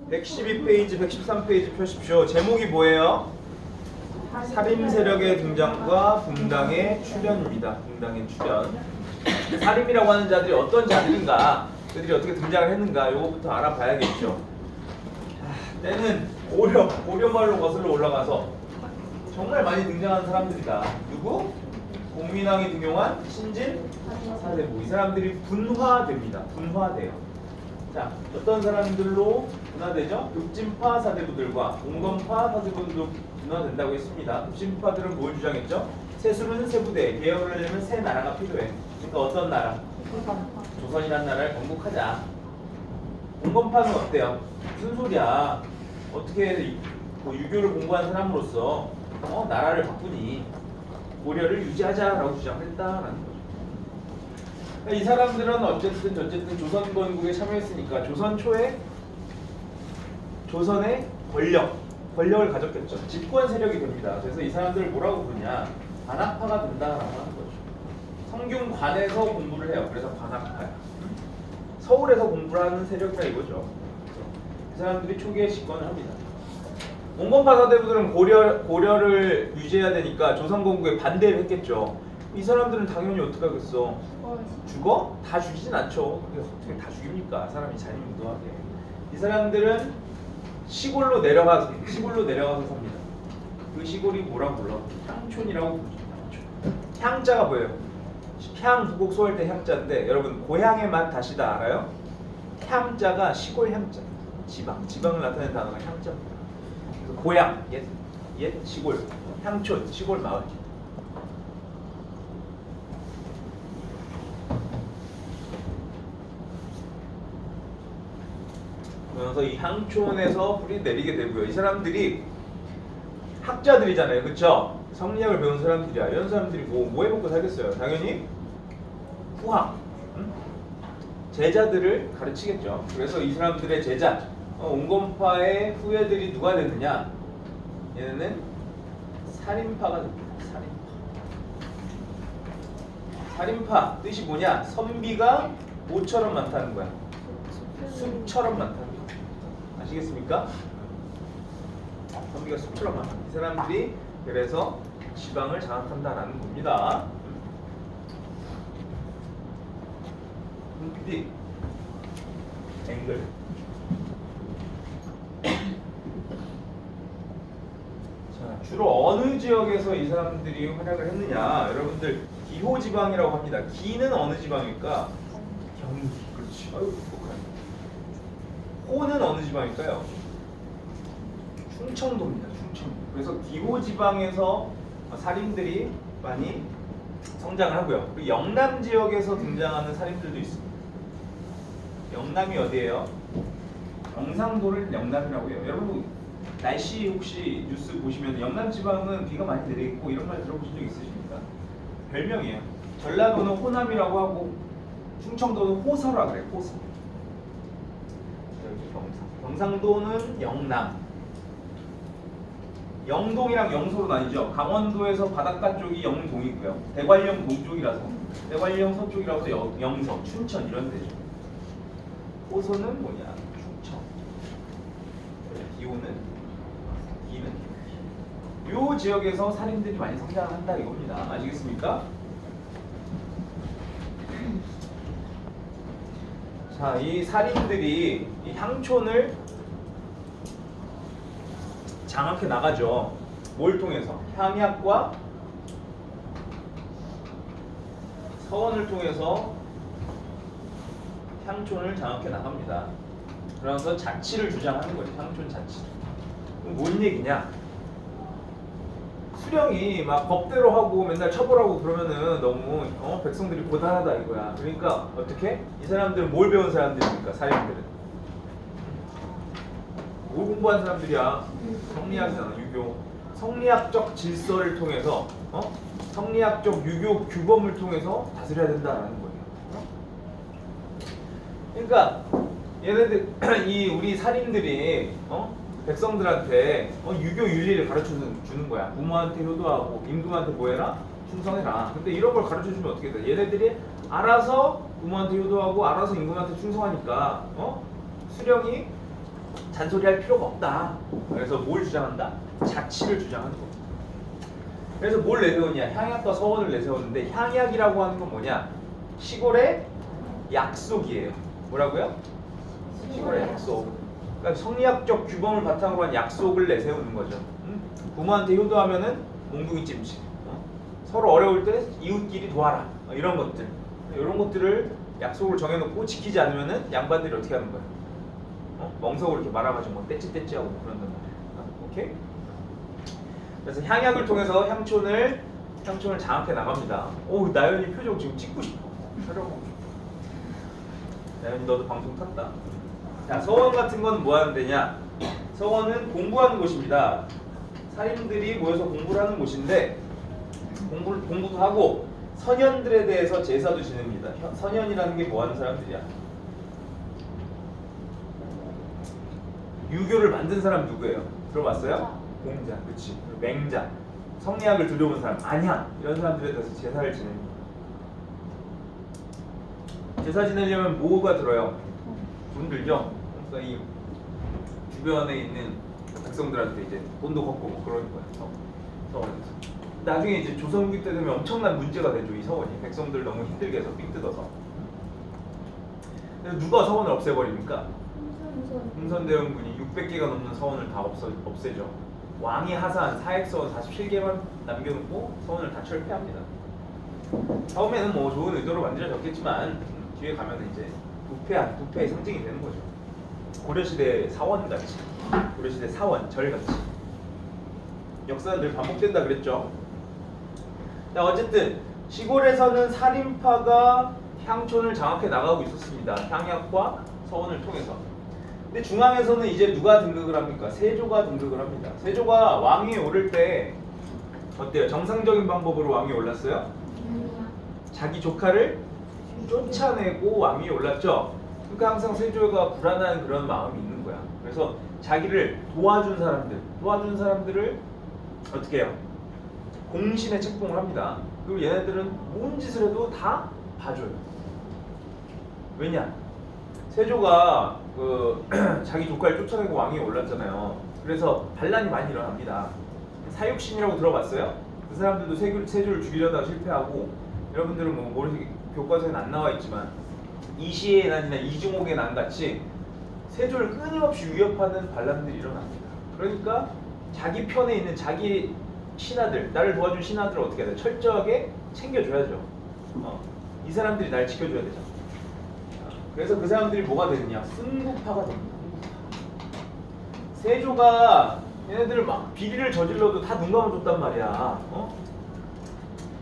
112페이지, 113페이지 펴십시오. 제목이 뭐예요? 살인 세력의 등장과 분당의 출현입니다. 분당의 출현. 살인이라고 하는 자들이 어떤 자들인가, 그들이 어떻게 등장을 했는가, 요거부터 알아봐야겠죠. 때는 고려말로 거슬러 올라가서 정말 많이 등장하는 사람들이다. 누구? 공민왕이 등용한 신진 사대부. 이 사람들이 분화됩니다. 분화돼요. 자, 어떤 사람들로 분화되죠? 급진파 사대부들과 공건파 사대부들도 분화된다고 했습니다. 급진파들은 뭘 주장했죠? 세술은 세부대, 개혁을 하려면 새 나라가 필요해. 그러니까 어떤 나라? 조선이라는 나라를 건국하자. 공건파는 어때요? 무슨 소리야? 어떻게 뭐 유교를 공부한 사람으로서 나라를 바꾸니? 고려를 유지하자라고 주장했다라는 거죠. 그러니까 이 사람들은 어쨌든 조선 건국에 참여했으니까 조선 초에 조선의 권력을 가졌겠죠. 집권 세력이 됩니다. 그래서 이 사람들을 뭐라고 부르냐? 관학파가 된다라고 하는 거죠. 성균관에서 공부를 해요. 그래서 관학파야. 서울에서 공부를 하는 세력이다 이거죠. 이 사람들이 초기에 집권을 합니다. 공건파 사대부들은 고려를 유지해야 되니까 조선 건국에 반대를 했겠죠. 이 사람들은 당연히 어떻게 하겠어? 죽어? 다 죽이진 않죠. 그게 어떻게 다 죽입니까? 사람이 자유무도하게. 이 사람들은 시골로 내려가서 삽니다. 그 시골이 뭐라고 불러? 향촌이라고 부르죠. 향자가 뭐예요? 향 부곡 소할 때 향자인데 여러분 고향의 맛 다시다 알아요? 향자가 시골 향자, 지방을 나타내는 단어가 향자입니다. 그래서 고향, 옛 시골, 향촌, 시골 마을. 그래서 이 향촌에서 뿌리 내리게 되고요. 이 사람들이 학자들이잖아요, 그렇죠? 성리학을 배운 사람들이야. 이런 사람들이 뭐 해먹고 살겠어요? 당연히 후학, 제자들을 가르치겠죠. 그래서 이 사람들의 제자, 온건파의 후예들이 누가 됐느냐? 얘네는 살인파가 됩니다. 살인파 뜻이 뭐냐? 선비가 모처럼 많다는 거야. 숲처럼 많다는 거야. 아시겠습니까? 선비가 숲처럼 많다. 이 사람들이 그래서 지방을 장악한다라는 겁니다. PD 앵글. 자, 주로 어느 지역에서 이 사람들이 활약을 했느냐? 여러분들 기호지방이라고 합니다. 기는 어느 지방일까? 경기. 그렇지. 아유, 똑똑하네. 호는 어느 지방일까요? 충청도입니다. 충청도. 그래서 기호지방에서 살인들이 많이 성장을 하고요. 그리고 영남 지역에서 등장하는 살인들도 있습니다. 영남이 어디예요? 경상도를 영남이라고 해요. 여러분 날씨 혹시 뉴스 보시면 영남 지방은 비가 많이 내리고 이런 말 들어보신 적 있으십니까? 별명이에요. 전라도는 호남이라고 하고 충청도는 호서라 그래. 호서. 경상도는 영남. 영동이랑 영서로 나뉘죠. 강원도에서 바닷가 쪽이 영동이고요. 대관령 동쪽이라서 대관령 서쪽이라서 영서, 춘천 이런 데죠. 호서는 뭐냐? 충청. 기호는 요 지역에서 살인들이 많이 성장한다 이겁니다. 아시겠습니까? 자, 이 살인들이 이 향촌을 장악해 나가죠. 뭘 통해서? 향약과 서원을 통해서 향촌을 장악해 나갑니다. 그러면서 자치를 주장하는 거죠. 향촌 자치. 그럼 뭔 얘기냐? 수령이 막 법대로 하고 맨날 처벌하고 그러면은 너무 백성들이 고단하다 이거야. 그러니까 어떻게? 이 사람들은 뭘 배운 사람들입니까? 살인들은 뭘 공부한 사람들이야? 성리학이잖아. 유교. 성리학적 질서를 통해서 성리학적 유교 규범을 통해서 다스려야 된다라는 거예요. 그러니까 얘네들 우리 살인들이 백성들한테 유교 윤리를 가르쳐 주는 거야. 부모한테 효도하고 임금한테 뭐해라? 충성해라. 근데 이런 걸 가르쳐 주면 어떻게 돼? 얘네들이 알아서 부모한테 효도하고 알아서 임금한테 충성하니까 수령이 잔소리할 필요가 없다. 그래서 뭘 주장한다? 자치를 주장하는 겁니다. 그래서 뭘 내세우냐? 향약과 서원을 내세우는데 향약이라고 하는 건 뭐냐? 시골의 약속이에요. 뭐라고요? 시골의 약속. 그러니까 성리학적 규범을 바탕으로 한 약속을 내세우는 거죠. 부모한테 효도하면은 몽둥이 찜질. 서로 어려울 때 이웃끼리 도와라. 이런 것들. 이런 것들을 약속을 정해놓고 지키지 않으면은 양반들이 어떻게 하는 거야? 멍석으로 이렇게 말아가지고 뭐 떼찌떼찌하고 뭐 그런단 말이야. 오케이? 그래서 향약을 통해서 향촌을 장악해 나갑니다. 오, 나연이 표정 지금 찍고 싶어. 촬영하고 싶어. 나연이 너도 방송 탔다. 자, 서원 같은 건 뭐 하는 데냐? 서원은 공부하는 곳입니다. 사림들이 모여서 공부를 하는 곳인데 공부도 하고 선현들에 대해서 제사도 지냅니다. 선현이라는 게 뭐 하는 사람들이야? 유교를 만든 사람 누구예요? 들어봤어요? 공자, 그치. 맹자, 성리학을 들여온 사람, 안향 이런 사람들에 대해서 제사를 지냅니다. 제사 지내려면 뭐가 들어요? 돈 들죠? 그러니까 이 주변에 있는 백성들한테 이제 돈도 걷고 뭐 그러는 거예요. 서원에서. 나중에 이제 조선 후기 때 되면 엄청난 문제가 되죠. 이 서원이 백성들 너무 힘들게 해서 삥 뜯어서. 그래서 누가 서원을 없애버립니까? 흥선대원군이 600개가 넘는 서원을 다 없애죠. 왕이 하사한 사액서원 47개만 남겨놓고 서원을 다 철폐합니다. 처음에는 뭐 좋은 의도로 만들어졌겠지만 뒤에 가면 이제 부패의 상징이 되는 거죠. 고려시대 사원같이, 고려시대 사원, 절같이. 역사는 늘 반복된다 그랬죠. 자, 어쨌든 시골에서는 살인파가 향촌을 장악해 나가고 있었습니다. 향약과 서원을 통해서. 근데 중앙에서는 이제 누가 등극을 합니까? 세조가 등극을 합니다. 세조가 왕위에 오를 때 어때요? 정상적인 방법으로 왕위에 올랐어요? 자기 조카를 쫓아내고 왕위에 올랐죠. 그러니까 항상 세조가 불안한 그런 마음이 있는 거야. 그래서 자기를 도와준 사람들을 어떻게 해요? 공신에 책봉을 합니다. 그리고 얘네들은 뭔 짓을 해도 다 봐줘요. 왜냐? 세조가 자기 조카를 쫓아내고 왕위에 올랐잖아요. 그래서 반란이 많이 일어납니다. 사육신이라고 들어봤어요? 그 사람들도 세조를 죽이려다가 실패하고, 여러분들은 뭐 모르시 교과서에는 안 나와 있지만 이시의 난이나 이중옥의 난 같이 세조를 끊임없이 위협하는 반란들이 일어납니다. 그러니까 자기 편에 있는 자기 신하들, 나를 도와준 신하들을 어떻게 해야 돼? 철저하게 챙겨줘야죠. 이 사람들이 날 지켜줘야 되죠. 그래서 그 사람들이 뭐가 되느냐? 훈구파가 됩니다. 세조가 얘네들을 막 비리를 저질러도 다 눈 감아줬단 말이야.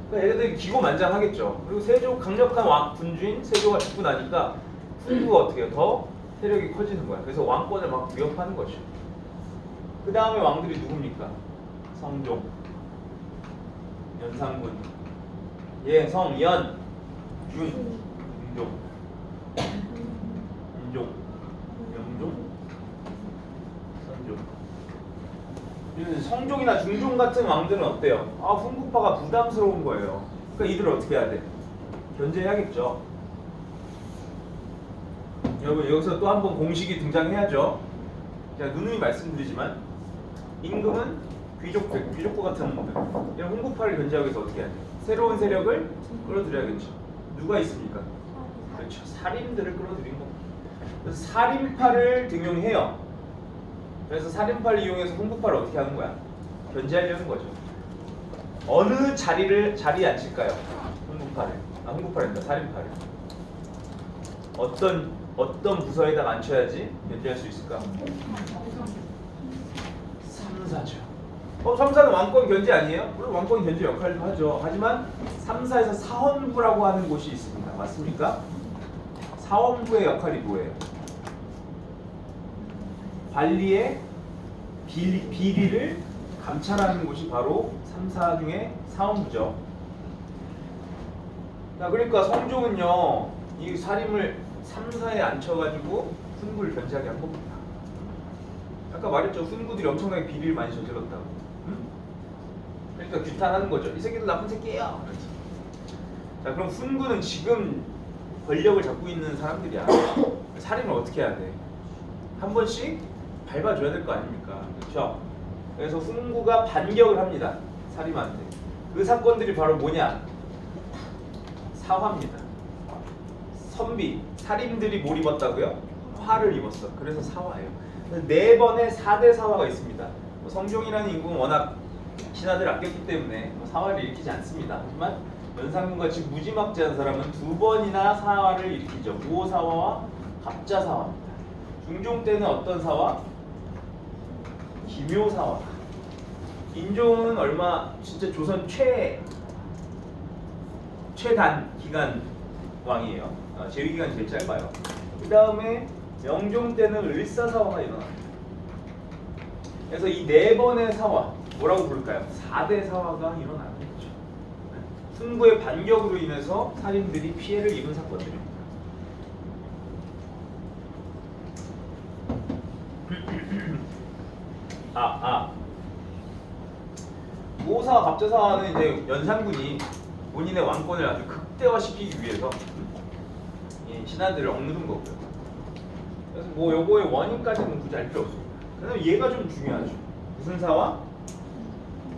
그러니까 얘네들이 기고만장하겠죠. 그리고 세조 강력한 군주인 세조가 죽고 나니까 훈구가 어떻게 해요? 더 세력이 커지는 거야. 그래서 왕권을 막 위협하는 거죠. 그 다음에 왕들이 누굽니까? 성종, 연산군, 성, 연, 균, 인종, 인종, 영종, 선종. 성종이나 중종 같은 왕들은 어때요? 훈구파가 부담스러운 거예요. 그러니까 이들을 어떻게 해야 돼? 견제해야겠죠. 여러분 여기서 또 한 번 공식이 등장해야죠. 제가 누누이 말씀드리지만 임금은 귀족과 같은 분들, 이런 훈구파를 견제하기 위해서 어떻게 해야 돼? 새로운 세력을 끌어들여야겠죠. 누가 있습니까? 그렇죠. 살인들을 끌어들이는 겁니다. 그래서 살인파를 등용해요. 그래서 살인파를 이용해서 훈구파를 어떻게 하는 거야? 견제하려는 거죠. 어느 자리에 앉힐까요? 훈구파랍니다. 살인파를. 어떤 부서에다 앉혀야지 견제할 수 있을까? 3사죠. 3사는 왕권 견제 아니에요? 물론 왕권 견제 역할도 하죠. 하지만 3사에서 사헌부라고 하는 곳이 있습니다. 맞습니까? 사헌부의 역할이 뭐예요? 관리의 비리를 감찰하는 곳이 바로 3사 중에 사헌부죠. 자, 그러니까 성종은요, 이 살인을 3사에 앉혀가지고 훈구를 견제하게 한 겁니다. 아까 말했죠. 훈구들이 엄청나게 비리를 많이 저질렀다고. 그러니까 규탄하는 거죠. 이 새끼들 나쁜 새끼예요. 자, 그럼 훈구는 지금 권력을 잡고 있는 사람들이야. 살인을 어떻게 해야 돼? 한 번씩 밟아줘야 될 거 아닙니까? 그렇죠? 그래서 훈구가 반격을 합니다. 사림한테. 그 사건들이 바로 뭐냐? 사화입니다. 선비, 사림들이 뭘 입었다고요? 화를 입었어. 그래서 사화예요. 4번의 4대 사화가 있습니다. 성종이라는 인구는 워낙 신하들 아꼈기 때문에 사화를 일으키지 않습니다. 하지만 연산군같이 무지막지한 사람은 2번이나 사화를 일으키죠. 무호사화와 갑자사화입니다. 중종 때는 어떤 사화? 기묘사화. 인종은 얼마 진짜 조선 최단 기간 왕이에요. 재위 기간이 제일 짧아요. 그 다음에 영종 때는 을사사화가 일어납니다. 그래서 이 4번의 사화 뭐라고 부를까요? 4대 사화가 일어나는 거죠. 훈구의 반격으로 인해서 살인들이 피해를 입은 사건들입니다. 무호사와 갑자사화는 이제 연산군이 본인의 왕권을 아주 극대화시키기 위해서 신하들을 억누른 거고요. 그래서 뭐 요거의 원인까지는 굳이 알 필요 없습니다. 그다음에 얘가 좀 중요하죠. 무슨 사화?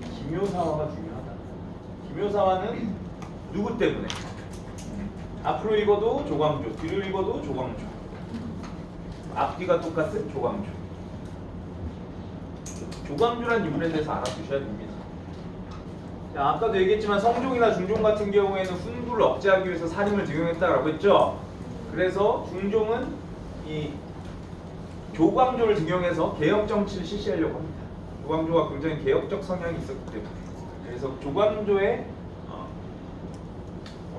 기묘사화가 중요하다. 기묘사화는 누구 때문에? 앞으로 읽어도 조광조, 뒤로 읽어도 조광조. 앞뒤가 똑같은 조광조. 조광조라는 인물에 대해서 알아두셔야 됩니다. 자, 아까도 얘기했지만 성종이나 중종 같은 경우에는 훈구를 억제하기 위해서 살인을 등용했다라고 했죠. 그래서 중종은 이 조광조를 등용해서 개혁 정치를 실시하려고 합니다. 조광조가 굉장히 개혁적 성향이 있었기 때문에. 그래서 조광조의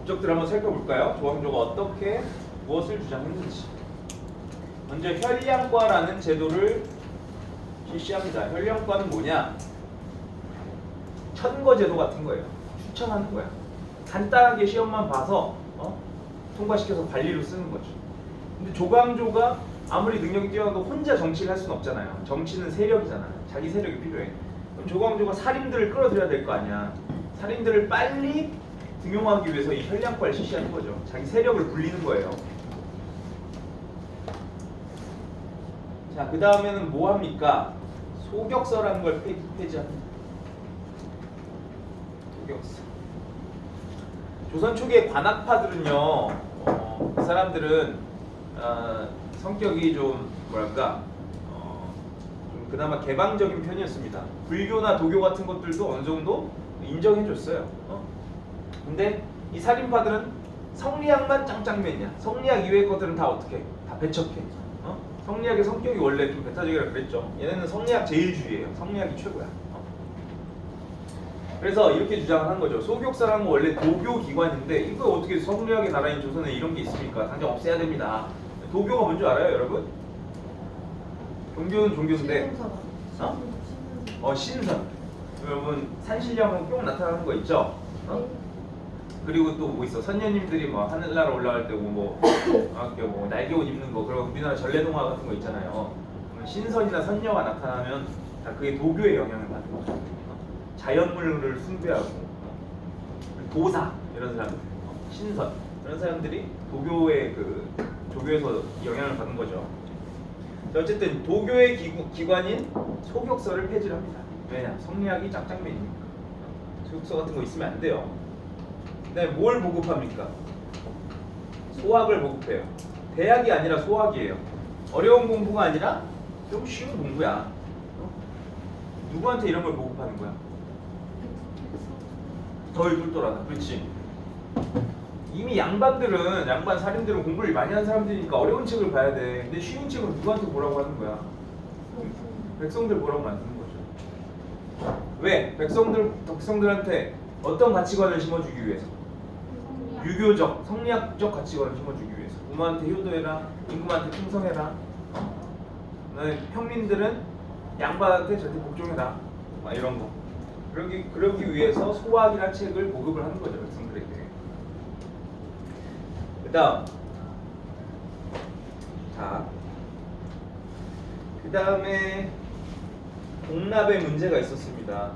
업적들을 한번 살펴볼까요? 조광조가 어떻게 무엇을 주장했는지. 먼저 혈량과라는 제도를 실시합니다. 혈량과는 뭐냐? 천거제도 같은 거예요. 추천하는 거야. 간단하게 시험만 봐서 통과시켜서 관리로 쓰는 거죠. 근데 조광조가 아무리 능력이 뛰어나도 혼자 정치를 할 수는 없잖아요. 정치는 세력이잖아. 자기 세력이 필요해. 그럼 조광조가 살인들을 끌어들여야 될 거 아니야. 살인들을 빨리 등용하기 위해서 이 혈량과를 실시하는 거죠. 자기 세력을 불리는 거예요. 자, 그 다음에는 뭐 합니까? 소격서라는 걸 폐지합니다. 소격서. 조선 초기의 관학파들은요, 그 사람들은 성격이 좀 뭐랄까, 좀 그나마 개방적인 편이었습니다. 불교나 도교 같은 것들도 어느 정도 인정해줬어요. 근데 이 살인파들은 성리학만 짱짱맨이야. 성리학 이외의 것들은 다 어떻게? 다 배척해. 성리학의 성격이 원래 좀 배타적이라 그랬죠. 얘네는 성리학 제일주의예요. 성리학이 최고야. 그래서 이렇게 주장을 한 거죠. 소교사라는 건 원래 도교 기관인데 이거 어떻게 성리학의 나라인 조선에 이런 게 있습니까? 당장 없애야 됩니다. 도교가 뭔지 알아요, 여러분? 종교는 종교인데 신선. 여러분 산신령은 뿅 나타나는 거 있죠? 그리고 또 뭐 있어? 선녀님들이 뭐 하늘나라 올라갈 때 뭐 날개 옷 입는 거, 그리고 우리나라 전래동화 같은 거 있잖아요. 신선이나 선녀가 나타나면 다 그게 도교의 영향을 받는 거죠. 자연물을 숭배하고 도사 이런 사람들, 신선 이런 사람들이 도교의 조교에서 영향을 받는 거죠. 자, 어쨌든 도교의 기관인 소격서를 폐지를 합니다. 왜냐? 성리학이 짱짱맨이니까. 소격서 같은 거 있으면 안 돼요. 그다음에 뭘 보급합니까? 소학을 보급해요. 대학이 아니라 소학이에요. 어려운 공부가 아니라 좀 쉬운 공부야. 누구한테 이런 걸 보급하는 거야? 덜 똘똘하다. 그렇지. 이미 양반 살인들은 공부를 많이 한 사람들이니까 어려운 책을 봐야 돼. 근데 쉬운 책을 누구한테 보라고 하는 거야? 백성들 보라고 만드는 거죠. 왜? 백성들한테 어떤 가치관을 심어주기 위해서? 유교적, 성리학적 가치관을 심어주기 위해서. 부모한테 효도해라, 임금한테 충성해라. 평민들은 양반한테 절대 복종해라. 막 이런 거. 그러기 위해서 소학이라는 책을 보급을 하는 거죠, 백성들에게. 그다음, 그 다음에 공납에 문제가 있었습니다.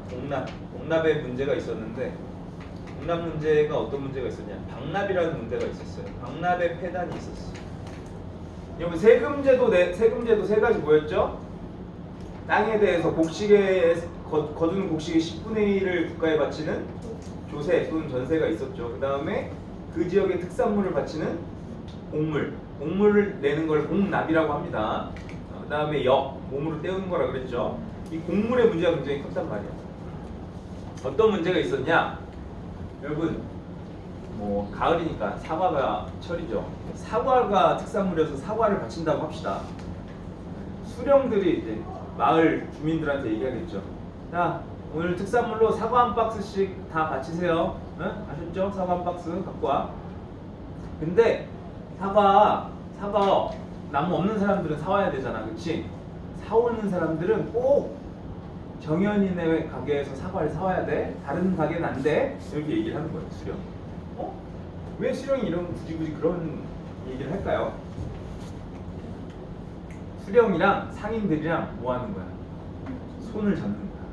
공납에 문제가 있었는데, 공납 문제가 어떤 문제가 있었냐? 방납이라는 문제가 있었어요. 방납의 폐단이 있었어요. 여러분 세금제도 세 가지 뭐였죠? 땅에 대해서 곡식에 거두는 곡식의 10분의 1을 국가에 바치는 조세 또는 전세가 있었죠. 그 다음에 그 지역의 특산물을 바치는 공물을 내는 걸 공납이라고 합니다. 그 다음에 몸으로 때우는 거라 그랬죠. 이 공물의 문제가 굉장히 컸단 말이야. 어떤 문제가 있었냐? 여러분, 뭐 가을이니까 사과가 철이죠. 사과가 특산물이어서 사과를 바친다고 합시다. 수령들이 이제 마을 주민들한테 얘기하겠죠. 자, 오늘 특산물로 사과 한 박스씩 다 바치세요. 응? 아셨죠? 사과 한 박스 갖고 와. 근데 사과 나무 없는 사람들은 사와야 되잖아, 그렇지? 사오는 사람들은 꼭 정연이네 가게에서 사과를 사와야 돼. 다른 가게는 안 돼. 이렇게 얘기를 하는 거예요, 수령. 왜 수령이 이런 굳이 그런 얘기를 할까요? 수령이랑 상인들이랑 뭐 하는 거야? 손을 잡는 거야.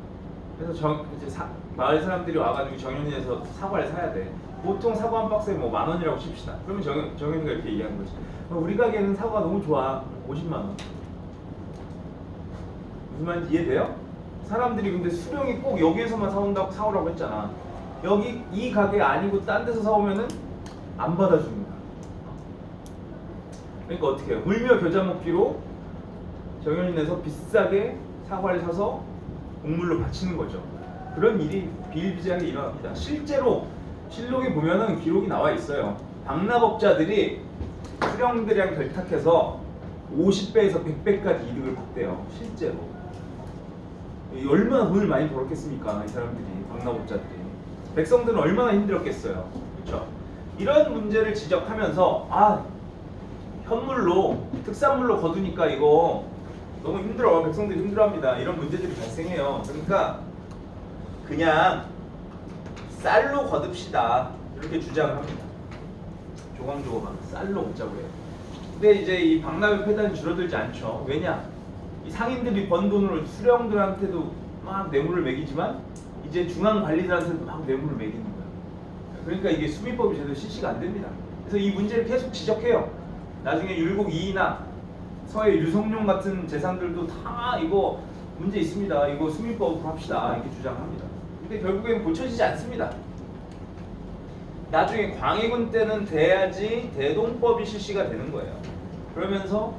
그래서 이제 마을 사람들이 와가지고 정연이에서 사과를 사야 돼. 보통 사과 한 박스에 뭐 10,000원이라고 칩시다. 그러면 정연이가 이렇게 얘기하는 거지. 우리 가게는 사과 너무 좋아. 50만 원. 무슨 말인지 이해돼요? 사람들이 근데 수령이 꼭 여기에서만 사오라고 했잖아. 여기 이 가게 아니고 딴 데서 사오면은 안 받아주는 거야. 그러니까 어떻게 해요? 물며 겨자 먹기로 정연이 내서 비싸게 사과를 사서 곡물로 바치는 거죠. 그런 일이 비일비재하게 일어납니다. 실제로 실록에 보면은 기록이 나와 있어요. 방납업자들이 수령들이랑 결탁해서 50배에서 100배까지 이득을 봤대요. 실제로. 얼마나 돈을 많이 벌었겠습니까? 이 사람들이, 방납업자들이. 백성들은 얼마나 힘들었겠어요. 그렇죠? 이런 문제를 지적하면서 현물로, 특산물로 거두니까 이거 너무 힘들어. 백성들이 힘들어합니다. 이런 문제들이 발생해요. 그러니까 그냥 쌀로 거둡시다. 이렇게 주장을 합니다. 조광조가 쌀로 걷자고 해요. 근데 이제 이 방납의 폐단이 줄어들지 않죠. 왜냐? 이 상인들이 번 돈으로 수령들한테도 막 뇌물을 매기지만 이제 중앙관리들한테도 막 뇌물을 매기는 거예요. 그러니까 이게 수미법이 제대로 실시가 안 됩니다. 그래서 이 문제를 계속 지적해요. 나중에 율곡 이이나 서해 유성룡 같은 재산들도 다 이거 문제 있습니다. 이거 수미법으로 합시다. 이렇게 주장합니다. 근데 결국엔 고쳐지지 않습니다. 나중에 광해군 때는 돼야지 대동법이 실시가 되는 거예요. 그러면서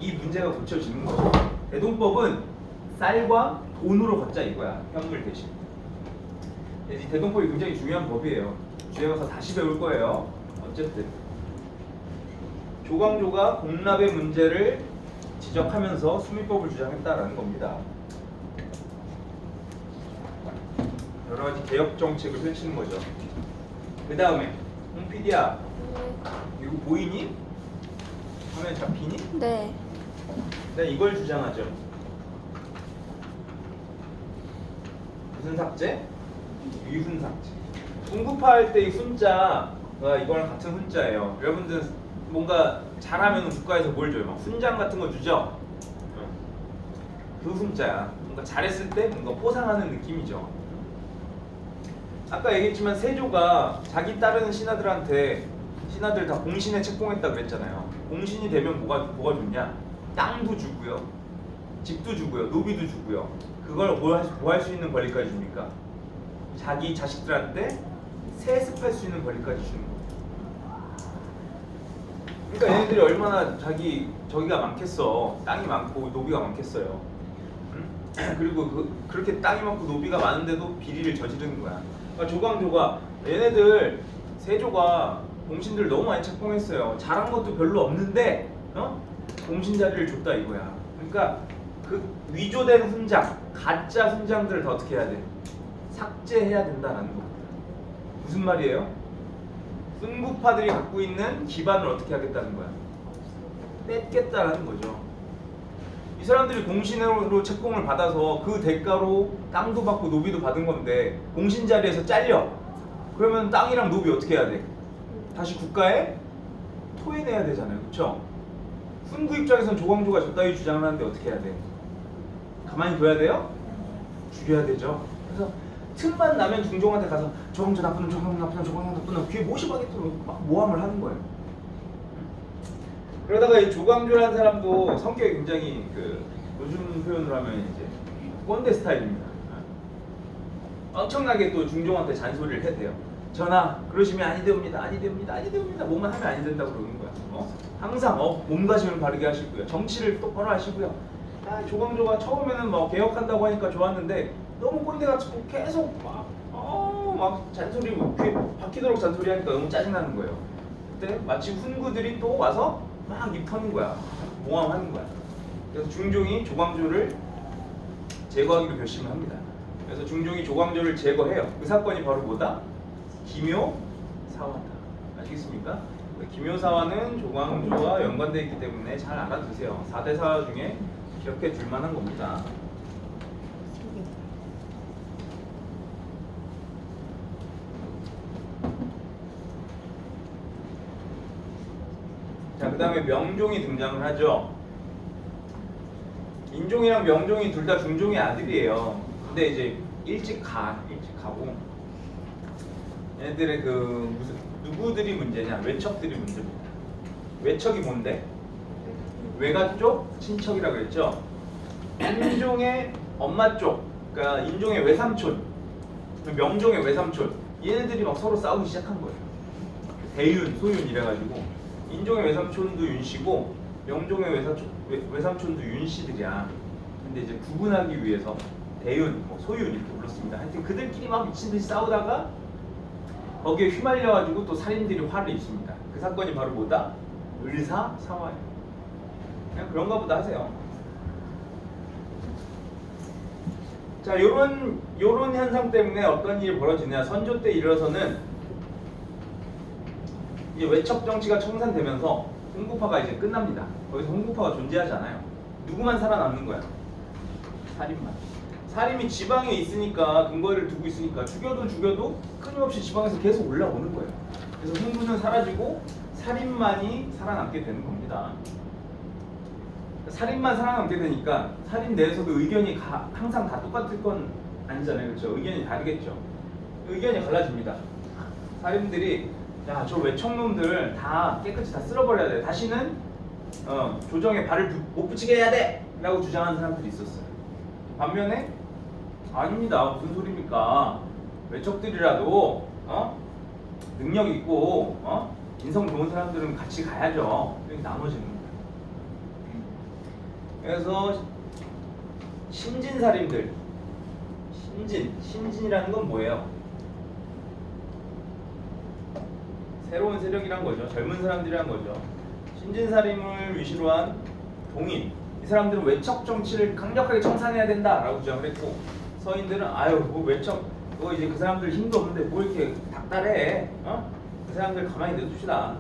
이 문제가 고쳐지는 거죠. 대동법은 쌀과 돈으로 걷자 이거야. 현물 대신. 이 대동법이 굉장히 중요한 법이에요. 뒤에 가서 다시 배울 거예요. 어쨌든 조광조가 공납의 문제를 지적하면서 수미법을 주장했다라는 겁니다. 여러 가지 개혁 정책을 펼치는 거죠. 그 다음에 홍PD야, 이거 보이니? 화면 잡히니? 네. 네, 이걸 주장하죠. 무슨 삭제? 위훈 삭제. 분급화할 때 이 훈자가 이거랑 같은 훈자예요. 여러분들 뭔가 잘하면 국가에서 뭘 줘요? 막 훈장 같은 거 주죠? 그 훈자야. 뭔가 잘했을 때 뭔가 포상하는 느낌이죠. 아까 얘기했지만 세조가 자기 따르는 신하들 다 공신에 책봉했다 그랬잖아요. 공신이 되면 뭐가 좋냐? 땅도 주고요, 집도 주고요, 노비도 주고요. 그걸 뭐 할 수 있는 권리까지 줍니까? 자기 자식들한테 세습할 수 있는 권리까지 주는 거예요. 그러니까 얘네들이 얼마나 저기가 많겠어. 땅이 많고 노비가 많겠어요. 그리고 그렇게 땅이 많고 노비가 많은데도 비리를 저지르는 거야. 그러니까 조광조가 얘네들 세조가 공신들 너무 많이 책봉했어요. 잘한 것도 별로 없는데 공신 자리를 줬다 이거야. 그러니까 그 위조된 훈장, 가짜 훈장들을 다 어떻게 해야 돼? 삭제해야 된다는 겁니다. 무슨 말이에요? 승부파들이 갖고 있는 기반을 어떻게 하겠다는 거야? 뺏겠다라는 거죠. 이 사람들이 공신으로 책봉을 받아서 그 대가로 땅도 받고 노비도 받은 건데 공신 자리에서 잘려. 그러면 땅이랑 노비 어떻게 해야 돼? 다시 국가에 토해내야 되잖아요. 그렇죠? 훈구 입장에서는 조광조가 저따위 주장을 하는데 어떻게 해야 돼? 가만히 둬야 돼요? 죽여야 되죠. 그래서 틈만 나면 중종한테 가서 조광조 나쁜 놈, 조광조 나쁜 놈, 조광조 나쁜 놈 귀에 모시바겠도록 막 모함을 하는 거예요. 그러다가 이 조광조라는 사람도 성격이 굉장히 요즘 표현으로 하면 이제 꼰대 스타일입니다. 엄청나게 또 중종한테 잔소리를 해대요. 전하 그러시면 아니 됩니다. 아니 됩니다. 아니 됩니다. 뭐만 하면 아니 된다고 그러는 거야. 항상 몸가짐을 바르게 하시고요. 정치를 똑바로 하시고요. 조광조가 처음에는 뭐 개혁한다고 하니까 좋았는데 너무 꼰대같이 계속 막 잔소리 귀에 박히도록 잔소리하니까 너무 짜증나는 거예요. 그때 마치 훈구들이 또 와서 막 입 터는 거야. 모함하는 거야. 그래서 중종이 조광조를 제거하기로 결심을 합니다. 그래서 중종이 조광조를 제거해요. 그 사건이 바로 뭐다? 기묘사화다. 아시겠습니까? 기묘사화는 조광조와 연관되어 있기 때문에 잘 알아두세요. 4대 사화 중에 기억해 둘 만한 겁니다. 자, 그 다음에 명종이 등장을 하죠. 인종이랑 명종이 둘 다 중종의 아들이에요. 근데 이제 일찍 가고 얘네들의 그 무슨 누구들이 문제냐? 외척들이 문제입니다. 외척이 뭔데? 외가 쪽 친척이라 그랬죠. 인종의 엄마 쪽, 그러니까 인종의 외삼촌, 명종의 외삼촌, 얘네들이 막 서로 싸우기 시작한 거예요. 대윤, 소윤 이래가지고 인종의 외삼촌도 윤씨고 명종의 외삼촌도 윤씨들이야. 근데 이제 구분하기 위해서 대윤, 소윤 이렇게 불렀습니다. 하여튼 그들끼리 막 미친듯이 싸우다가 거기에 휘말려가지고 또 살인들이 화를 입습니다. 그 사건이 바로 뭐다? 을사사화예요. 그냥 그런가 보다 하세요. 자, 요런 현상 때문에 어떤 일이 벌어지냐? 선조 때 이르러서는 이제 외척 정치가 청산되면서 홍구파가 이제 끝납니다. 거기서 홍구파가 존재하지 않아요. 누구만 살아남는 거야? 살인만. 살인이 지방에 있으니까, 근거를 두고 있으니까 죽여도 끊임없이 지방에서 계속 올라오는 거예요. 그래서 홍구는 사라지고 살인만이 살아남게 되는 겁니다. 살인만 살아남게 되니까 살인 내에서도 의견이 항상 다 똑같을 건 아니잖아요. 그렇죠? 의견이 다르겠죠. 의견이 갈라집니다. 살인들이 야, 저 외척놈들 다 깨끗이 다 쓸어버려야 돼. 다시는 조정에 발을 못 붙이게 해야 돼! 라고 주장하는 사람들이 있었어요. 반면에 아닙니다. 무슨 소리입니까? 외척들이라도 능력 있고 인성 좋은 사람들은 같이 가야죠. 이렇게 나눠지는 거예요. 그래서 신진살인들, 신진이라는 건 뭐예요? 새로운 세력이란 거죠. 젊은 사람들이란 거죠. 신진살인을 위시로 한 동인, 이 사람들은 외척 정치를 강력하게 청산해야 된다라고 주장을 했고, 서인들은 아유 뭐 외척 그거 이제 그 사람들 힘도 없는데 뭐 이렇게 닥달해? 그 사람들 가만히 냅둡시다.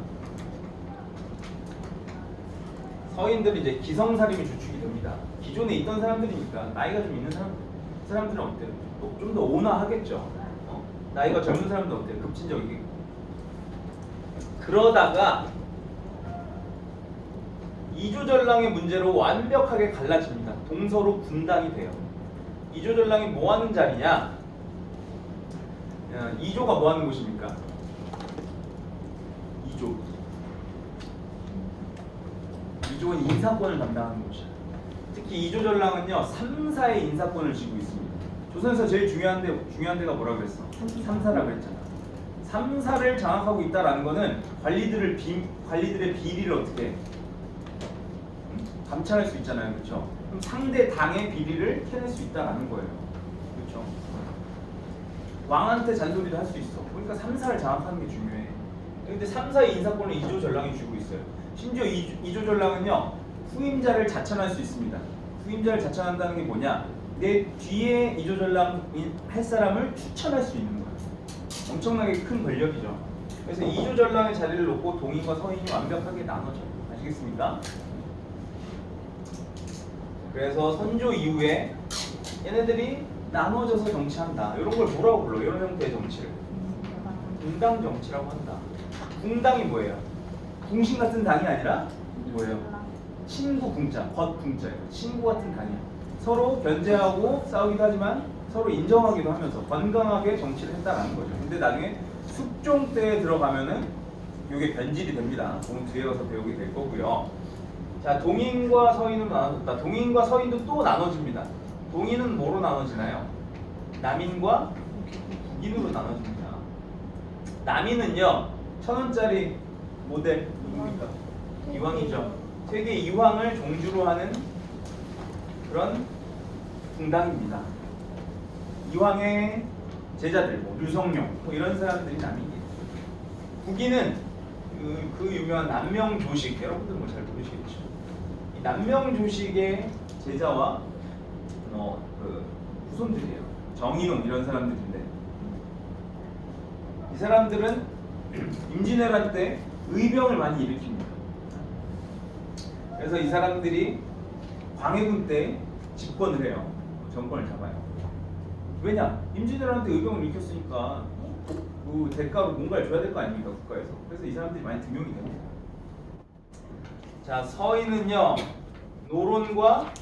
서인들은 이제 기성살인이 주축이 됩니다. 기존에 있던 사람들이니까 나이가 좀 있는 사람들은 어때요? 좀 더 온화하겠죠. 나이가 젊은 사람들은 어때요? 급진적이게. 그러다가 이조전랑의 문제로 완벽하게 갈라집니다. 동서로 분당이 돼요. 이조전랑이 뭐 하는 자리냐? 이조가 뭐 하는 곳입니까? 이조는 인사권을 담당하는 곳이에요. 특히 이조전랑은요 3사의 인사권을 쥐고 있습니다. 조선에서 제일 중요한 데가 뭐라 그랬어? 3사라고 했잖아. 3사를 장악하고 있다라는 거는 관리들의 비리를 어떻게 해? 감찰할 수 있잖아요. 그렇죠? 그럼 상대 당의 비리를 캐낼 수 있다라는 거예요. 그렇죠? 왕한테 잔소리도 할 수 있어. 그러니까 3사를 장악하는 게 중요해. 근데 3사의 인사권을 이조전랑이 쥐고 있어요. 심지어 이조전랑은요 후임자를 자천할 수 있습니다. 후임자를 자천한다는 게 뭐냐? 내 뒤에 이조전랑 할 사람을 추천할 수 있는 거예요. 엄청나게 큰 권력이죠. 그래서 이조전랑의 자리를 놓고 동인과 서인이 완벽하게 나눠져요. 아시겠습니까? 그래서 선조 이후에 얘네들이 나눠져서 정치한다. 이런 걸 뭐라고 불러? 이런 형태의 정치를 분당 정치라고 한다. 분당이 뭐예요? 궁신 같은 당이 아니라 뭐예요? 친구 궁자, 겉궁자예요. 친구 같은 당이에요. 서로 견제하고 싸우기도 하지만 서로 인정하기도 하면서 건강하게 정치를 했다라는 거죠. 근데 나중에 숙종 때에 들어가면은 이게 변질이 됩니다. 오늘 뒤에 가서 배우게 될 거고요. 자, 동인과 서인으로 나눠졌다. 동인과 서인도 또 나눠집니다. 동인은 뭐로 나눠지나요? 남인과 북인으로 나눠집니다. 남인은요, 1,000원짜리 모델 누굽니까? 이황이죠. 세계 이황을 종주로 하는 그런 궁당입니다. 이황의 제자들, 뭐 류성룡, 뭐 이런 사람들이 남인이에요. 북인은 그 유명한 남명조식, 여러분들 뭐 잘 모르시겠죠. 이 남명조식의 제자와 그 후손들이에요. 정의용 이런 사람들인데, 이 사람들은 임진왜란 때 의병을 많이 일으킵니다. 그래서 이 사람들이 광해군 때 집권을 해요. 정권을 잡아요. 왜냐? 임진왜란 때 의병을 일으켰으니까 그 대가로 뭔가를 줘야 될 거 아닙니까, 국가에서. 그래서 이 사람들이 많이 등용이 됩니다. 자, 서인은요, 노론과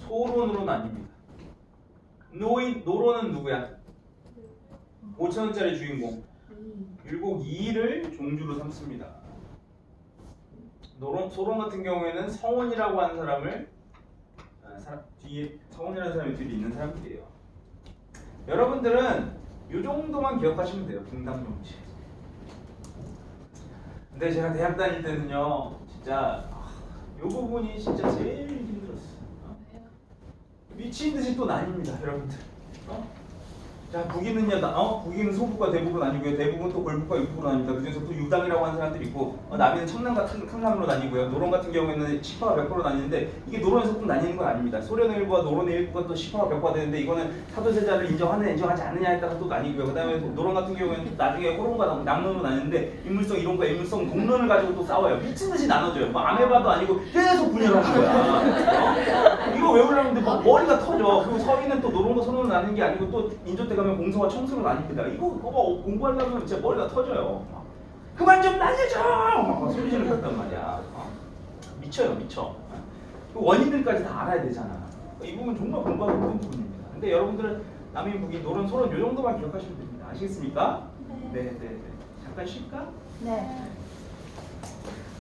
소론으로 나뉩니다. 노론은 누구야? 5,000원짜리 주인공 율곡 2를 종주로 삼습니다. 소론 같은 경우에는 성원이라고 하는 사람을 뒤에 성원이라는 사람이 뒤에 있는 사람들이에요. 여러분들은 이 정도만 기억하시면 돼요. 분당 정치. 근데 제가 대학 다닐 때는요, 진짜 이 부분이 진짜 제일 힘들었어요. 미친 듯이 또 나뉩니다, 여러분들. 자, 북인은요, 북인은 소부가 대부분 아니고요, 대부분 또 골부가 육부로 나뉩니다. 그중에서 또 유당이라고 하는 사람들이 있고, 남인은 청남과 탕남으로 나뉘고요. 노론 같은 경우에는 10%가 100%로 나뉘는데, 이게 노론에서 꼭 나뉘는 건 아닙니다. 소련의 일부와 노론의 일부가 또 10%가 100%가 되는데, 이거는 사도세자를 인정하느냐 인정하지 않느냐에 따라 또 나뉘고요. 그 다음에 노론 같은 경우에는 나중에 호론과 남론으로 나뉘는데, 인물성 이론과 인물성 동론을 가지고 또 싸워요. 미친 듯이 나눠줘요. 뭐 아메바도 아니고 계속 분열하는 거야. 이거 외우려는데 막 머리가 터져. 그리고 서인은 또 노론과 소론으로 나뉘는 게 아니고 또 인조 때 가면 공서와 청수로 나뉩니다. 이거 공부하려면 진짜 머리가 터져요. 그만 좀 날려줘! 막 소리 지르겠단 말이야. 미쳐요, 미쳐. 그 원인들까지 다 알아야 되잖아. 이 부분 정말 공부하기 힘든 부분입니다. 근데 여러분들은 남인, 북인, 노론, 소론 이 정도만 기억하시면 됩니다. 아시겠습니까? 네. 잠깐 쉴까? 네.